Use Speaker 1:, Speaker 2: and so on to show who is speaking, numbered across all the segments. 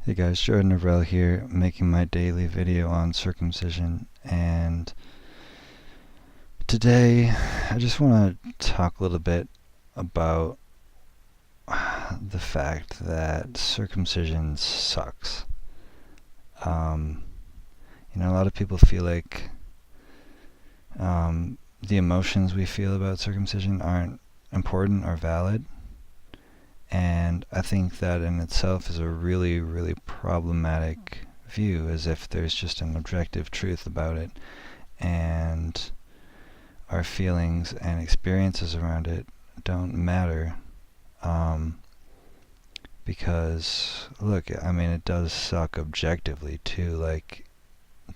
Speaker 1: Hey guys, Jordan Narell here, making my daily video on circumcision, and today I just want to talk a little bit about the fact that circumcision sucks. Um, a lot of people feel like the emotions we feel about circumcision aren't important or valid, and I think that in itself is a really, really problematic view, as if there's just an objective truth about it, and our feelings and experiences around it don't matter. Because, look, it does suck objectively too. Like,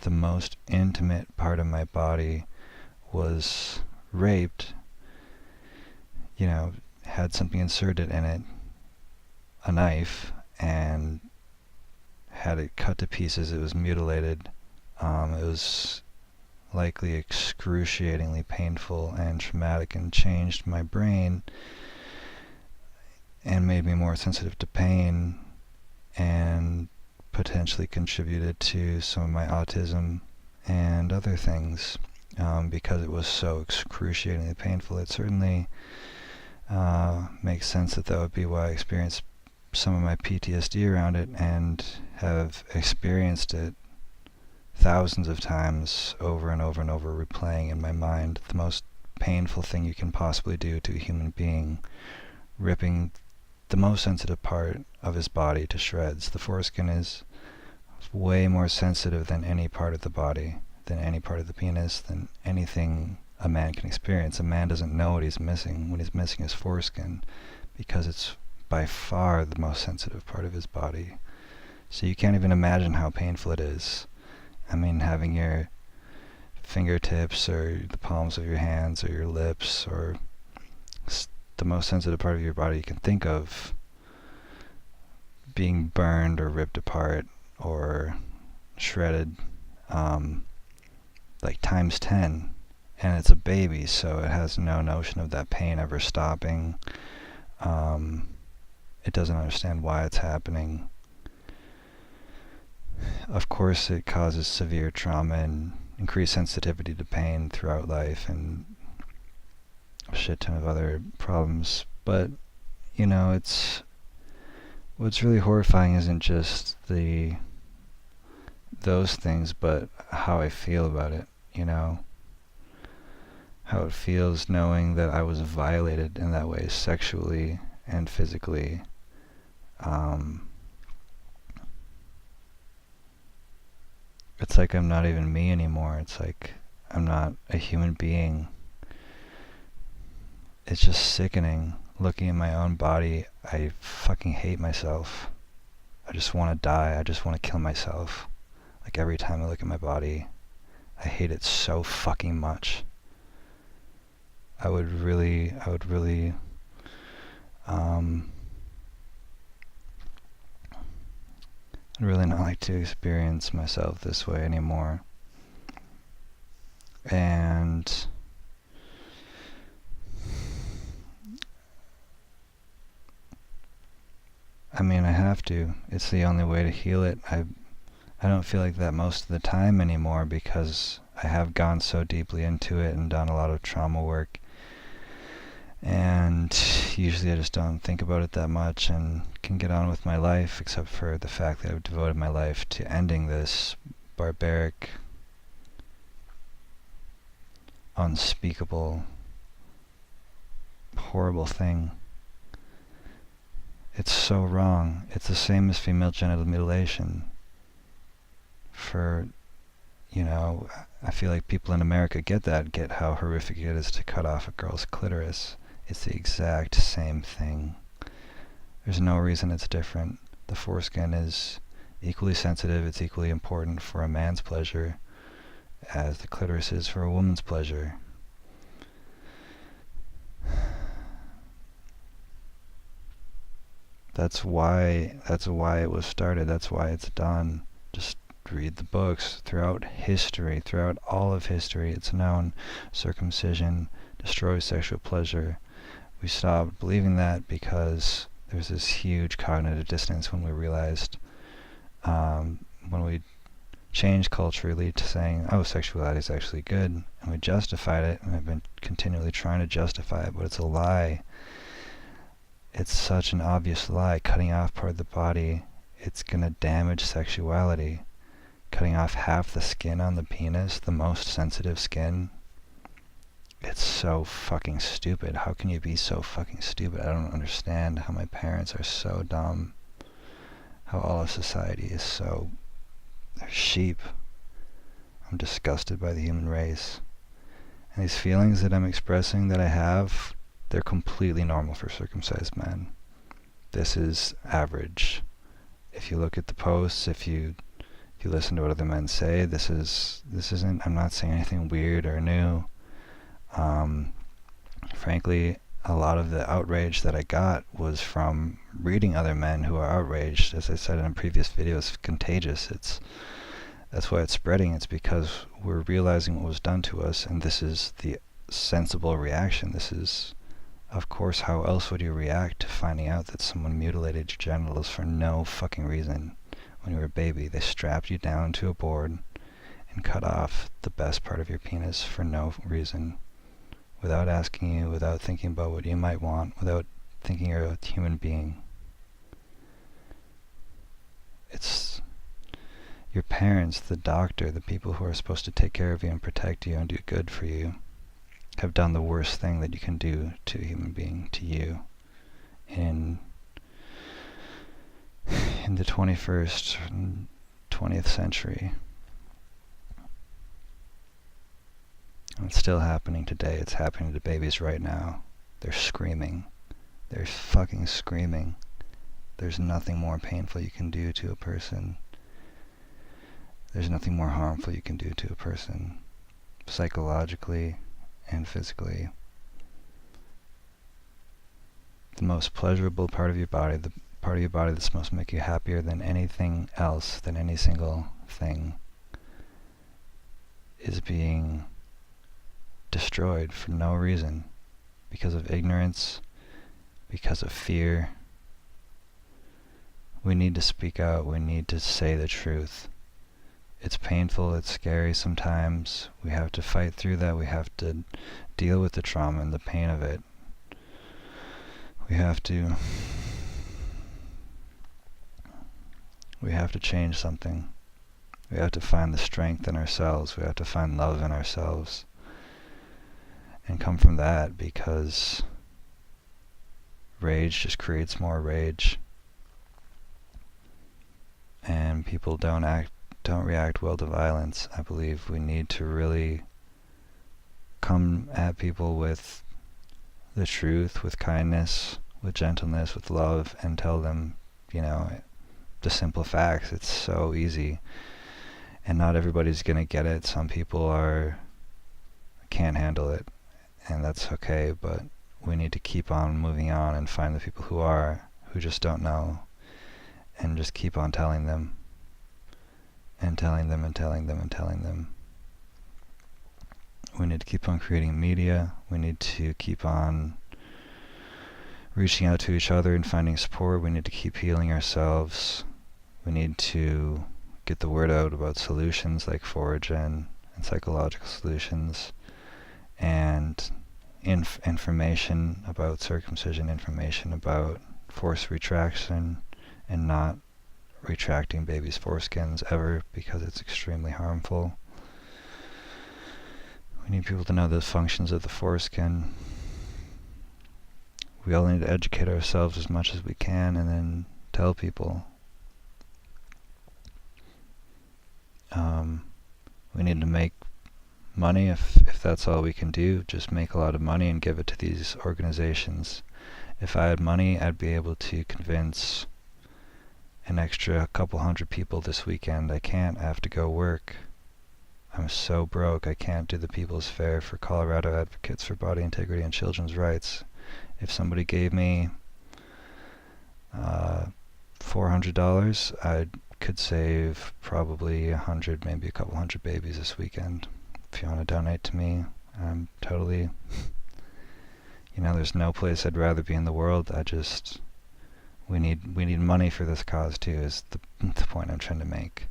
Speaker 1: the most intimate part of my body was raped, had something inserted in it, a knife, and had it cut to pieces. It was mutilated. It was likely excruciatingly painful and traumatic, and changed my brain and made me more sensitive to pain, and potentially contributed to some of my autism and other things, because it was so excruciatingly painful. It certainly makes sense that would be why I experienced some of my PTSD around it, and have experienced it thousands of times over and over and over, replaying in my mind the most painful thing you can possibly do to a human being, ripping the most sensitive part of his body to shreds. The foreskin is way more sensitive than any part of the body, than any part of the penis, than anything a man can experience. A man doesn't know what he's missing when he's missing his foreskin, because it's by far the most sensitive part of his body. So you can't even imagine how painful it is. Having your fingertips or the palms of your hands or your lips, or the most sensitive part of your body you can think of, being burned or ripped apart or shredded, like times 10. And it's a baby, so it has no notion of that pain ever stopping. It doesn't understand why it's happening. Of course, it causes severe trauma and increased sensitivity to pain throughout life, and a shit ton of other problems. But, it's what's really horrifying isn't just those things, but how I feel about it. How it feels knowing that I was violated in that way, sexually and physically. It's like I'm not even me anymore. It's like I'm not a human being. It's just sickening looking at my own body. I fucking hate myself. I just want to die. I just want to kill myself. Like, every time I look at my body, I hate it so fucking much. I would really I'd really not like to experience myself this way anymore. And I have to. It's the only way to heal it. I don't feel like that most of the time anymore, because I have gone so deeply into it and done a lot of trauma work. And usually I just don't think about it that much and can get on with my life, except for the fact that I've devoted my life to ending this barbaric, unspeakable, horrible thing. It's so wrong. It's the same as female genital mutilation. I feel like people in America get how horrific it is to cut off a girl's clitoris. It's the exact same thing. There's no reason it's different. The foreskin is equally sensitive. It's equally important for a man's pleasure as the clitoris is for a woman's pleasure. That's why it was started. That's why it's done. Just read the books. Throughout history, throughout all of history, it's known circumcision destroys sexual pleasure. We stopped believing that because there's this huge cognitive dissonance when we realized when we changed culturally to saying, oh, sexuality is actually good, and we justified it, and I've been continually trying to justify it, but it's a lie. It's such an obvious lie. Cutting off part of the body, it's gonna damage sexuality. Cutting off half the skin on the penis, the most sensitive skin, it's so fucking stupid. How can you be so fucking stupid? I don't understand how my parents are so dumb. How all of society is so... they're sheep. I'm disgusted by the human race. And these feelings that I'm expressing that I have, they're completely normal for circumcised men. This is average. If you look at the posts, if you listen to what other men say, this isn't, I'm not saying anything weird or new. Frankly, a lot of the outrage that I got was from reading other men who are outraged. As I said in a previous video, it's contagious. That's why it's spreading. It's because we're realizing what was done to us, and this is the sensible reaction. This is, of course, how else would you react to finding out that someone mutilated your genitals for no fucking reason? When you were a baby, they strapped you down to a board and cut off the best part of your penis for no reason, without asking you, without thinking about what you might want, without thinking you're a human being. It's your parents, the doctor, the people who are supposed to take care of you and protect you and do good for you, have done the worst thing that you can do to a human being, to you, in the 21st and 20th century. And it's still happening today. It's happening to babies right now. They're screaming. They're fucking screaming. There's nothing more painful you can do to a person. There's nothing more harmful you can do to a person, psychologically and physically. The most pleasurable part of your body, the part of your body that's supposed to make you happier than anything else, than any single thing, is being destroyed for no reason, because of ignorance, because of fear. We need to speak out. We need to say the truth. It's painful, it's scary sometimes. We have to fight through that. We have to deal with the trauma and the pain of it. We have to change something. We have to find the strength in ourselves. We have to find love in ourselves. And come from that, because rage just creates more rage. And people don't react well to violence. I believe we need to really come at people with the truth, with kindness, with gentleness, with love, and tell them, the simple facts. It's so easy. And not everybody's gonna get it. Some people can't handle it, and that's okay, but we need to keep on moving on and find the people who just don't know, and just keep on telling them. And telling them and telling them and telling them. We need to keep on creating media. We need to keep on reaching out to each other and finding support. We need to keep healing ourselves. We need to get the word out about solutions like Foragen and psychological solutions, and information about circumcision, information about forced retraction, and not retracting babies' foreskins ever, because it's extremely harmful. We need people to know the functions of the foreskin. We all need to educate ourselves as much as we can, and then tell people. We need to make money if that's all we can do. Just make a lot of money and give it to these organizations. If I had money, I'd be able to convince an extra couple hundred people this weekend. I can't. I have to go work. I'm so broke. I can't do the People's Fair for Colorado Advocates for Body Integrity and Children's Rights. If somebody gave me $400, I could save probably 100, maybe a couple hundred babies this weekend. If you want to donate to me, I'm totally... there's no place I'd rather be in the world. I just we need money for this cause too, is the point I'm trying to make.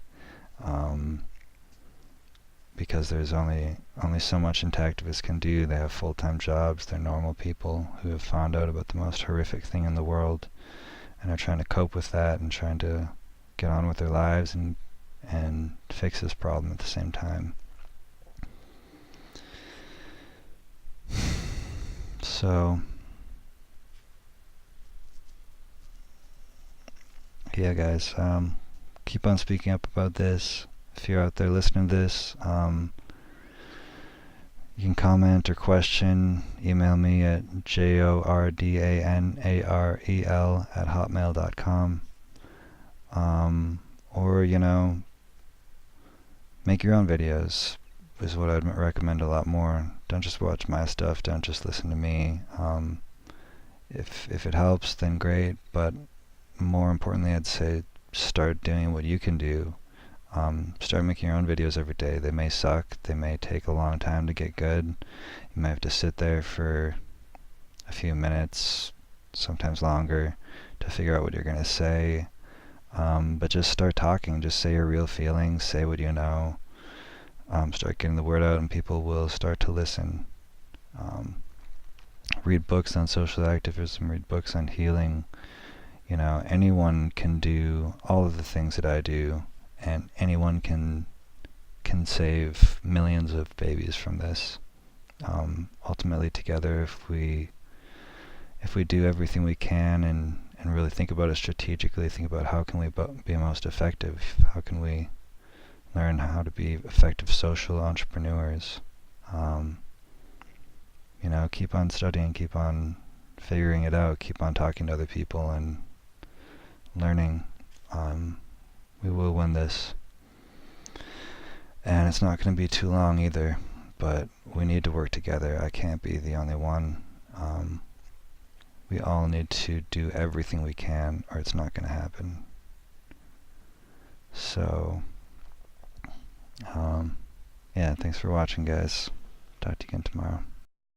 Speaker 1: Because there's only so much activists can do. They have full-time jobs. They're normal people who have found out about the most horrific thing in the world and are trying to cope with that and trying to get on with their lives and fix this problem at the same time. So yeah, guys, keep on speaking up about this. If you're out there listening to this, you can comment or question, email me at jordanarel@hotmail.com. Or, make your own videos is what I'd recommend a lot more. Don't just watch my stuff, don't just listen to me. If it helps, then great, but more importantly, I'd say start doing what you can do. Start making your own videos every day. They may suck, they may take a long time to get good. You might have to sit there for a few minutes, sometimes longer, to figure out what you're going to say. But just start talking, just say your real feelings, say what you know. Start getting the word out and people will start to listen. Read books on social activism, read books on healing. Anyone can do all of the things that I do, and anyone can save millions of babies from this. Ultimately, together, if we do everything we can and really think about it strategically, think about how can we be most effective, how can we learn how to be effective social entrepreneurs. Keep on studying, keep on figuring it out, keep on talking to other people and learning. We will win this. And it's not going to be too long either, but we need to work together. I can't be the only one. We all need to do everything we can, or it's not going to happen. So, yeah, thanks for watching, guys. Talk to you again tomorrow.